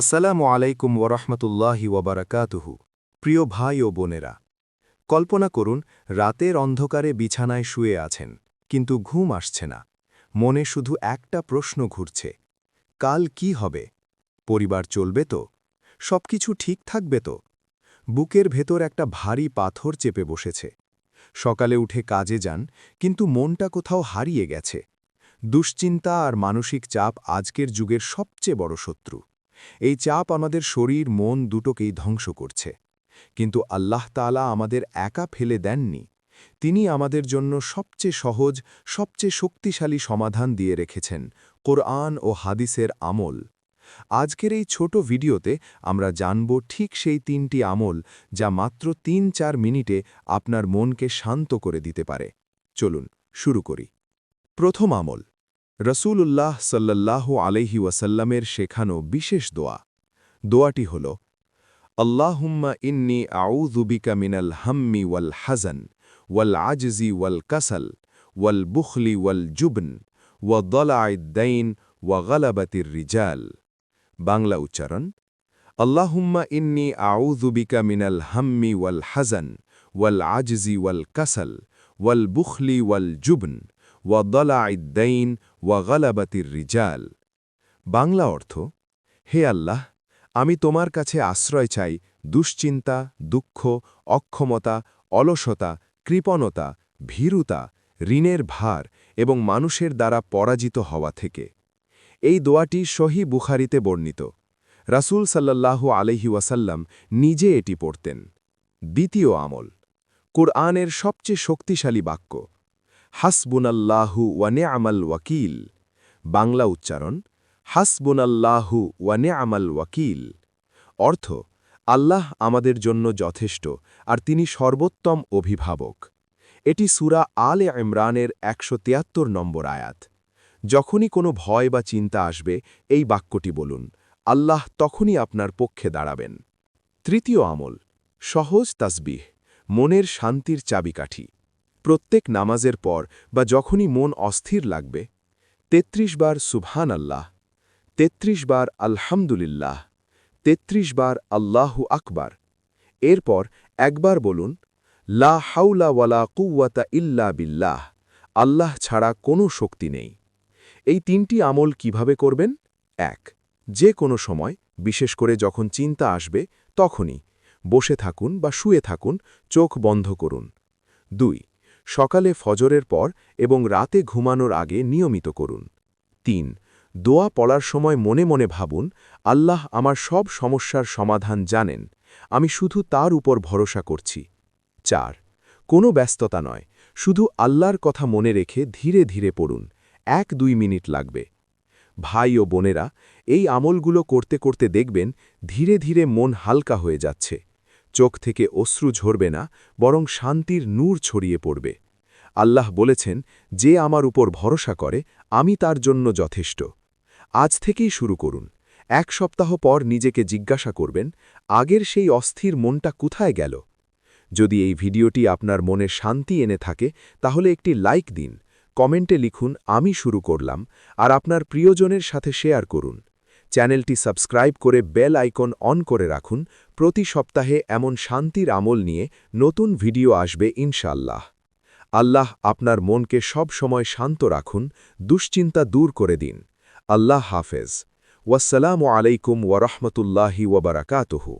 আসসালামু আলাইকুম ওরহমতুল্লাহি ওবরাকাতুহু। প্রিয় ভাই ও বোনেরা, কল্পনা করুন রাতের অন্ধকারে বিছানায় শুয়ে আছেন, কিন্তু ঘুম আসছে না। মনে শুধু একটা প্রশ্ন ঘুরছে, কাল কি হবে? পরিবার চলবে তো? সবকিছু ঠিক থাকবে তো? বুকের ভেতর একটা ভারী পাথর চেপে বসেছে। সকালে উঠে কাজে যান, কিন্তু মনটা কোথাও হারিয়ে গেছে। দুশ্চিন্তা আর মানসিক চাপ আজকের যুগের সবচেয়ে বড় শত্রু। এই চাপ আমাদের শরীর মন দুটোকেই ধ্বংস করছে। কিন্তু আল্লাহ তাআলা আমাদের একা ফেলে দেননি। তিনি আমাদের জন্য সবচেয়ে সহজ, সবচেয়ে শক্তিশালী সমাধান দিয়ে রেখেছেন, কোরআন ও হাদিসের আমল। আজকের এই ছোট ভিডিওতে আমরা জানব ঠিক সেই ৩টি আমল যা মাত্র ৩-৪ মিনিটে আপনার মনকে শান্ত করে দিতে পারে। চলুন শুরু করি। প্রথম আমল, রসূলুল্লাহ সাল্লাল্লাহু আলাইহি ওয়াসাল্লামের শেখানো বিশেষ দোয়া। দোয়াটি হল, আল্লাহুম্মা ইন্নী আউযু বিকা মিনাল হাম্মি ওয়াল হাযান ওয়াল আজজি ওয়াল কাসাল ওয়াল বুখলি ওয়াল জুবন ওয়া দলাঈদ দাইন ওয়া গালাবাতির রিজাল। বাংলা উচ্চারণ, আল্লাহুম্মা ইন্নী আউযু বিকা মিনাল হাম্মি ওয়াল হাযান ওয়াল আজজি ওয়াল কাসাল ওয়াল বুখলি ওয়াল জুবন ওয়া দলাঈদ দাইন ওয়া গালাবাতির রিজাল। বাংলা অর্থ, হে আল্লাহ, আমি তোমার কাছে আশ্রয় চাই দুশ্চিন্তা, দুঃখ, অক্ষমতা, অলসতা, কৃপণতা, ভীরুতা, ঋণের ভার এবং মানুষের দ্বারা পরাজিত হওয়া থেকে। এই দোয়াটি সহিহ বুখারীতে বর্ণিত। রাসূল সাল্লাল্লাহু আলাইহি ওয়াসাল্লাম নিজে এটি পড়তেন। দ্বিতীয় আমল, কুরআনের সবচেয়ে শক্তিশালী বাক্য, হাসবুনাল্লাহু ওয়া নি'মাল ওয়াকিল। বাংলা উচ্চারণ, হাসবুনাল্লাহু ওয়া নি'মাল ওয়াকিল। অর্থ, আল্লাহ আমাদের জন্য যথেষ্ট আর তিনি সর্বোত্তম অভিভাবক। এটি সূরা আলে ইমরানের ১৭৩ নম্বর আয়াত। যখনই কোনো ভয় বা চিন্তা আসবে, এই বাক্যটি বলুন, আল্লাহ তখনই আপনার পক্ষে দাঁড়াবেন। তৃতীয় আমল, সহজ তাসবিহ, মনের শান্তির চাবিকাঠি। প্রত্যেক নামাজের পর বা যখনই মন অস্থির লাগবে, ৩৩ বার সুবহান আল্লাহ, ৩৩ বার আলহামদুলিল্লাহ, ৩৩ বার আল্লাহু আকবার। এরপর একবার বলুন, লা হাওলা ওয়ালা কুওয়াতা ইল্লা বিল্লাহ, আল্লাহ ছাড়া কোনো শক্তি নেই। এই ৩টি আমল কিভাবে করবেন? ১, যে কোনো সময়, বিশেষ করে যখন চিন্তা আসবে তখনই বসে থাকুন বা শুয়ে থাকুন, চোখ বন্ধ করুন। ২, সকালে ফজরের পর এবং রাতে ঘুমানোর আগে নিয়মিত করুন। ৩, দোয়া পড়ার সময় মনে মনে ভাবুন, আল্লাহ আমার সব সমস্যার সমাধান জানেন, আমি শুধু তার উপর ভরসা করছি। ৪, কোনো ব্যস্ততা নয়, শুধু আল্লাহর কথা মনে রেখে ধীরে ধীরে পড়ুন, ১-২ মিনিট লাগবে। ভাই ও বোনেরা, এই আমলগুলো করতে করতে দেখবেন ধীরে ধীরে মন হালকা হয়ে যাচ্ছে। চোখ থেকে অশ্রু ঝরবে না, বরং শান্তির নূর ছড়িয়ে পড়বে। আল্লাহ বলেছেন, যে আমার উপর ভরসা করে আমি তার জন্য যথেষ্ট। আজ থেকেই শুরু করুন। ১ সপ্তাহ পর নিজেকে জিজ্ঞাসা করবেন, আগের সেই অস্থির মনটা কোথায় গেল? যদি এই ভিডিওটি আপনার মনে শান্তি এনে থাকে, তাহলে একটি লাইক দিন, কমেন্টে লিখুন আমি শুরু করলাম, আর আপনার প্রিয়জনের সাথে শেয়ার করুন। চ্যানেলটি সাবস্ক্রাইব করে বেল আইকন অন করে রাখুন। প্রতি সপ্তাহে এমন শান্তির আমল নিয়ে নতুন ভিডিও আসবে ইনশাআল্লাহ। আল্লাহ আপনার মনকে সব সময় শান্ত রাখুন, দুশ্চিন্তা দূর করে দিন। আল্লাহ হাফেজ। ওয়াসসালামু আলাইকুম ওয়া রাহমাতুল্লাহি ওয়া বারাকাতুহু।